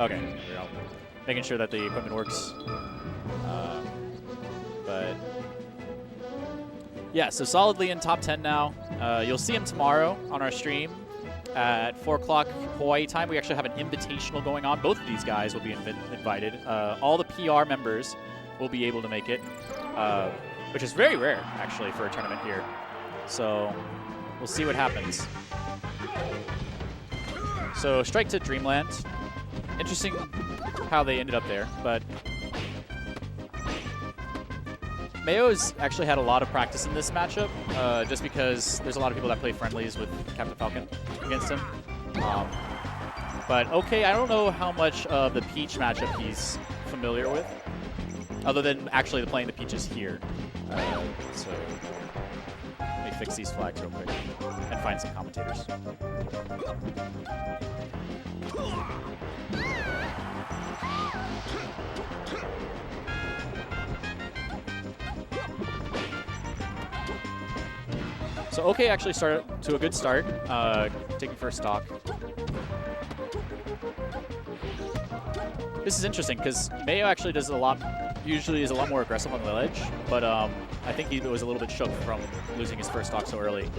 Okay, there we go. Making sure that the equipment works. But yeah, so solidly in top 10 now. You'll see him tomorrow on our stream at 4 o'clock Hawaii time. We actually have an invitational going on. Both of these guys will be invited. All the PR members will be able to make it, which is very rare, actually, for a tournament here. So we'll see what happens. So strike to Dreamland. Interesting how they ended up there, but Mayo's actually had a lot of practice in this matchup, just because there's a lot of people that play friendlies with Captain Falcon against him. But okay, I don't know how much of the Peach matchup he's familiar with, other than actually playing the Peaches here. So let me fix these flags real quick and find some commentators. So OK actually started to a good start, taking first stock. This is interesting because Mayo actually does usually is a lot more aggressive on the ledge, but I think he was a little bit shook from losing his first stock so early.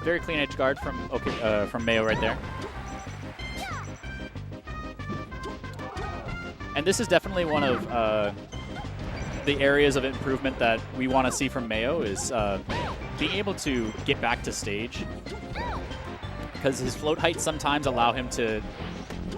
Very clean edge guard from Mayo right there. And this is definitely one of the areas of improvement that we want to see from Mayo is being able to get back to stage. Because his float heights sometimes allow him to,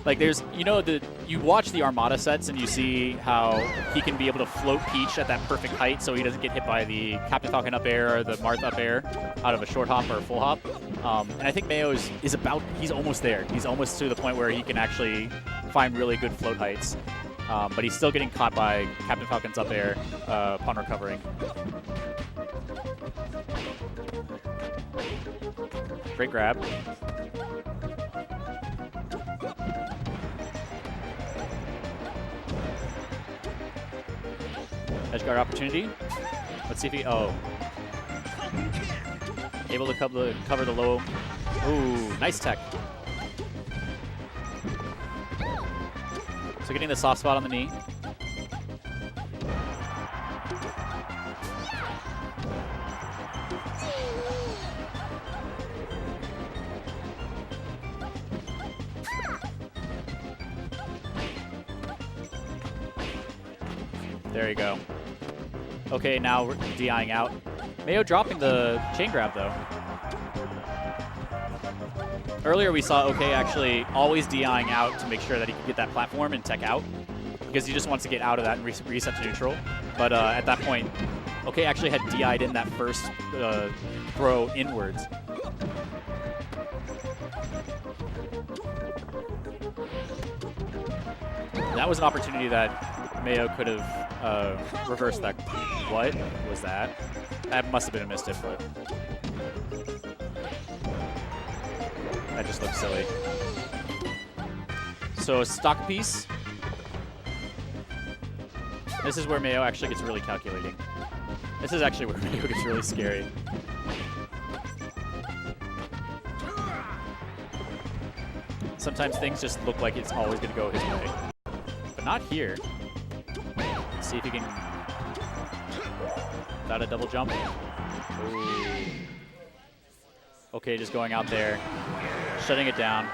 like there's, you watch the Armada sets and you see how he can be able to float Peach at that perfect height so he doesn't get hit by the Captain Falcon up air or the Marth up air out of a short hop or a full hop. And I think Mayo he's almost there. He's almost to the point where he can actually find really good float heights. But he's still getting caught by Captain Falcon's up air upon recovering. Great grab. Edge guard opportunity. Let's see if he, able to cover the low. Ooh, nice tech. So getting the soft spot on the knee. There you go. Okay, now we're DIing out. Mayo dropping the chain grab though. Earlier we saw OK actually always DIing out to make sure that he could get that platform and tech out, because he just wants to get out of that and reset to neutral. But at that point, OK actually had DI'd in that first throw inwards. That was an opportunity that Mayo could have reversed that. What was that? That must have been a missed it, but that just looks silly. So stock piece. This is where Mayo actually gets really calculating. This is actually where Mayo gets really scary. Sometimes things just look like it's always going to go his way. But not here. Let's see if he can... Without a double jump. Ooh. Okay, just going out there, shutting it down.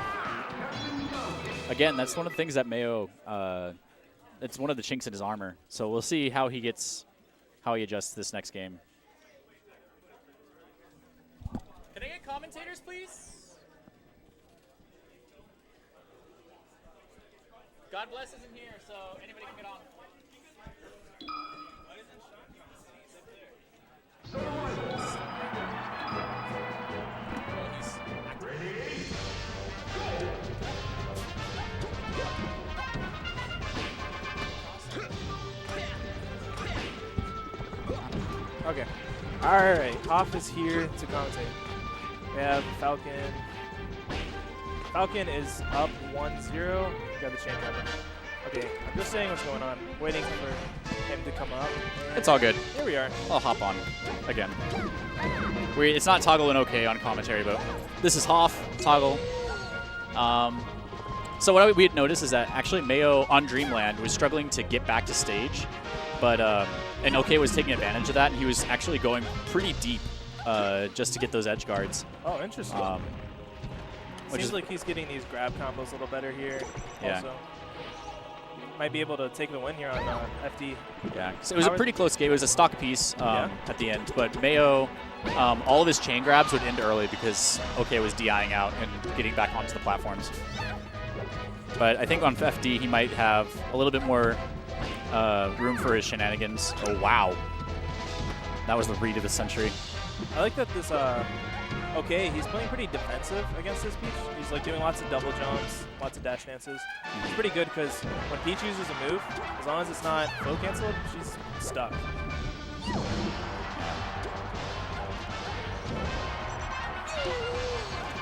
Again, that's one of the things that Mayo, it's one of the chinks in his armor. So we'll see how he adjusts this next game. Can I get commentators, please? God bless isn't here, so anybody can get on. Okay. Alright, Hoff is here to commentate. We have Falcon. Falcon is up 1-0. Got the chain coming. Okay, I'm just saying what's going on. Waiting for him to come up. It's all good. Here we are. I'll hop on again. It's not Toggle and OK on commentary, but this is Hoff, Toggle. So what we had noticed is that actually Mayo on Dreamland was struggling to get back to stage, but and OK was taking advantage of that, and he was actually going pretty deep just to get those edge guards. Oh, interesting. Seems like he's getting these grab combos a little better here. Yeah. Also. Might be able to take the win here on FD. Yeah, so it was a pretty close game. It was a stock piece at the end, but Mayo, all of his chain grabs would end early because OK was DIing out and getting back onto the platforms. But I think on FD he might have a little bit more room for his shenanigans. Oh, wow. That was the read of the century. I like that this, OK, he's playing pretty defensive against this Peach. He's like doing lots of double jumps, lots of dash dances. It's pretty good because when Peach uses a move, as long as it's not flow canceled, she's stuck.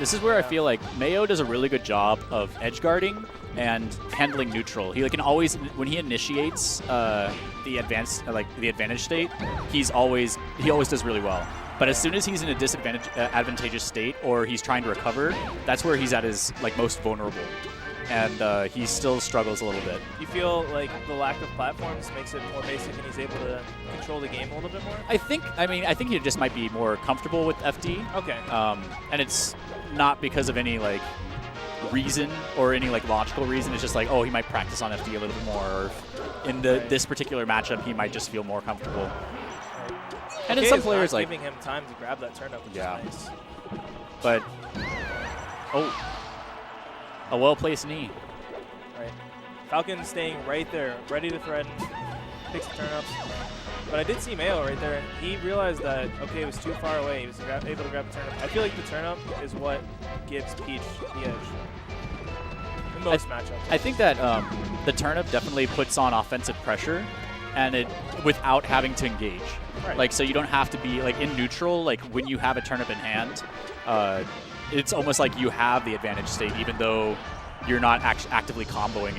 This is where I feel like Mayo does a really good job of edge guarding and handling neutral. He can always, when he initiates the advantage state, he always does really well. But as soon as he's in a advantageous state or he's trying to recover, that's where he's at his most vulnerable, and he still struggles a little bit. You feel like the lack of platforms makes it more basic, and he's able to control the game a little bit more? I think he just might be more comfortable with FD. Okay. And it's not because of any reason or any logical reason. It's just oh, he might practice on FD a little bit more, or in this particular matchup, he might just feel more comfortable. And in some players, giving him time to grab that turnip, which is nice. But a well-placed knee. All right, Falcon staying right there, ready to threaten, picks the turnip. But I did see Mayo right there. He realized that OK was too far away. He was able to grab the turnip. I feel like the turnip is what gives Peach the edge in most matchups. I think that the turnip definitely puts on offensive pressure, and it without having to engage. Right. So you don't have to be in neutral. When you have a turnip in hand, it's almost like you have the advantage state, even though you're not actively comboing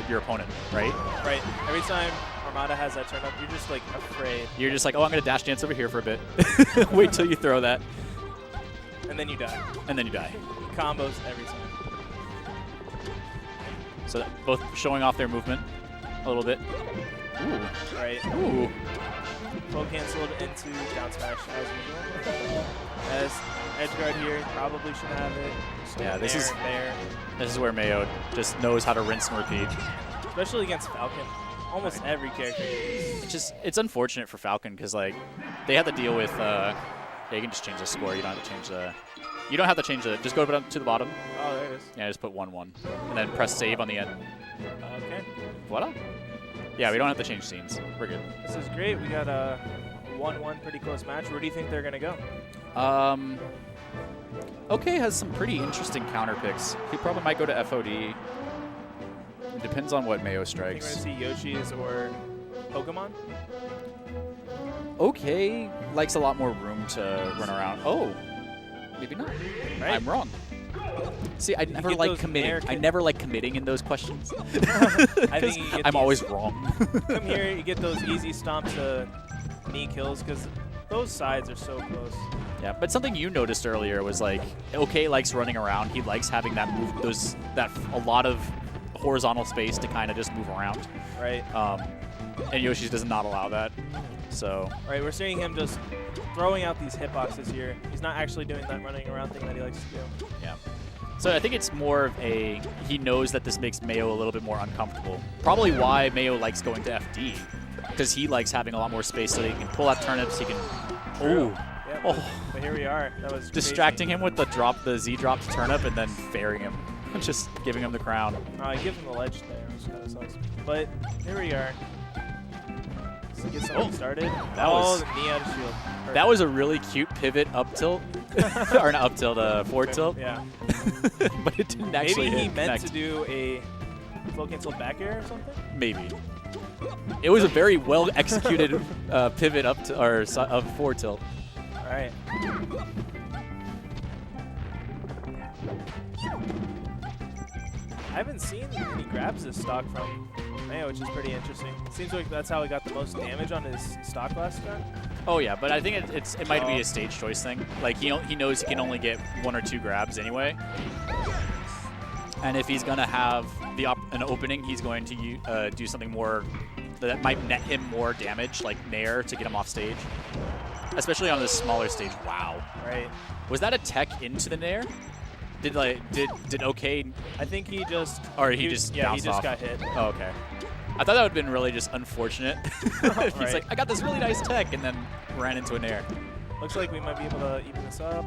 your opponent, right? Right. Every time Armada has that turnip, you're just afraid. You're just oh, I'm gonna dash dance over here for a bit. Wait till you throw that. And then you die. And then you die. Combos every time. So both showing off their movement a little bit. Ooh. Right. Ooh. Flow canceled into down smash as usual. As edgeguard here, probably should have it. Yeah, this is where Mayo just knows how to rinse and repeat. Especially against Falcon. Almost every character. It's unfortunate for Falcon because they have to deal with you can just change the score. You don't have to change the. You don't have to change the. Just go to the bottom. Oh, there it is. Yeah, just put 1-1, and then press save on the end. Okay. Voila. Yeah, we don't have to change scenes. We're good. This is great. We got a 1-1 pretty close match. Where do you think they're gonna go? OK has some pretty interesting counter picks. He probably might go to FOD. It depends on what Mayo strikes. I think we're gonna see Yoshi's or Pokemon. OK likes a lot more room to run around. Oh, maybe not. Right. I'm wrong. See, I never like committing. I never like committing in those questions. I think I'm always wrong. Come here, you get those easy stomp to knee kills because those sides are so close. Yeah, but something you noticed earlier was OK likes running around. He likes having that move, a lot of horizontal space to kind of just move around. Right. And Yoshi's does not allow that. So. Right, we're seeing him just throwing out these hitboxes here. He's not actually doing that running around thing that he likes to do. Yeah. So I think it's more of he knows that this makes Mayo a little bit more uncomfortable. Probably why Mayo likes going to FD, because he likes having a lot more space so that he can pull out turnips, he can... Ooh. Yeah, but here we are. That was distracting crazy. him with the Z drop to turnip and then fairing him. Just giving him the crown. I give him the ledge there, which kind of sucks. But here we are. So get something started. That was the knee out of shield. Perfect. That was a really cute pivot up tilt. Or not up tilt, forward tilt. Yeah. But it didn't actually Maybe he hit meant connect. to do a flow cancel back air or something? Maybe. It was a very well executed pivot up to of forward tilt. All right. I haven't seen any grabs this stock from Mayo, which is pretty interesting. Seems like that's how he got the most damage on his stock last time. Oh yeah, but I think it might be a stage choice thing. Like he knows he can only get 1 or 2 grabs anyway, and if he's gonna have an opening, he's going to do something more that might net him more damage, like Nair, to get him off stage, especially on this smaller stage. Wow. Right. Was that a tech into the Nair? Did OK? I think he just. Or he just bounced off? Got hit. Oh, okay. I thought that would have been really just unfortunate. He's like, I got this really nice tech, and then ran into an air. Looks like we might be able to even this up.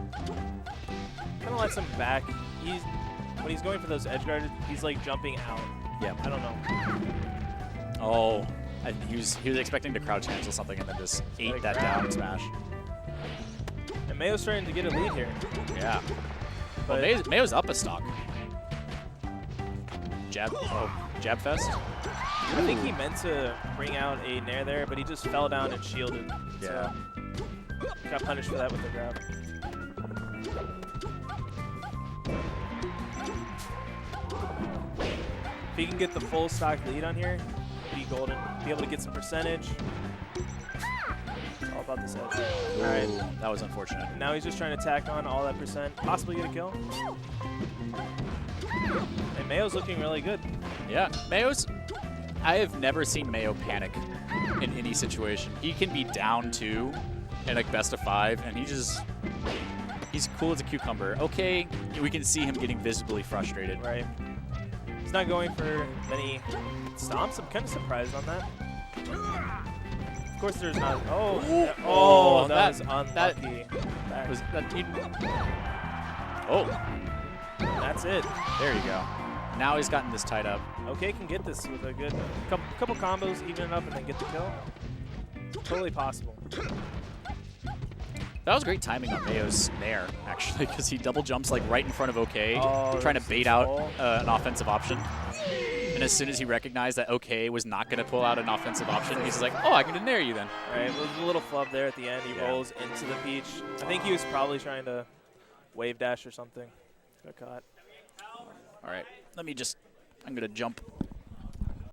Kind of lets him back. When he's going for those edge guards, he's like jumping out. Yeah. I don't know. Oh, he was expecting to crouch cancel something and then just ate that down smash. And Mayo's starting to get a lead here. Yeah. But well, Mayo's up a stock. Jab fest. I think he meant to bring out a Nair there, but he just fell down and shielded. Yeah. So got punished for that with the grab. If he can get the full stock lead on here, be golden. Be able to get some percentage. It's all about this edge. All right. That was unfortunate. Now he's just trying to tack on all that percent, possibly get a kill. And Mayo's looking really good. Yeah, I have never seen Mayo panic in any situation. He can be down 2 in like best of 5, and he's cool as a cucumber. Okay, we can see him getting visibly frustrated. Right. He's not going for many stomps. I'm kind of surprised on that. Of course, there's not. Oh, that was unlucky. That's it. There you go. Now he's gotten this tied up. OK can get this with a good couple combos, even it up, and then get the kill. Totally possible. That was great timing on Mayo's Nair, actually, because he double jumps like right in front of OK, trying to bait out an offensive option. And as soon as he recognized that OK was not going to pull out an offensive option, he's like, oh, I can Nair you then. Right, there's a little flub there at the end. He rolls into the peach. I think he was probably trying to wave dash or something. Got caught. All right, I'm going to jump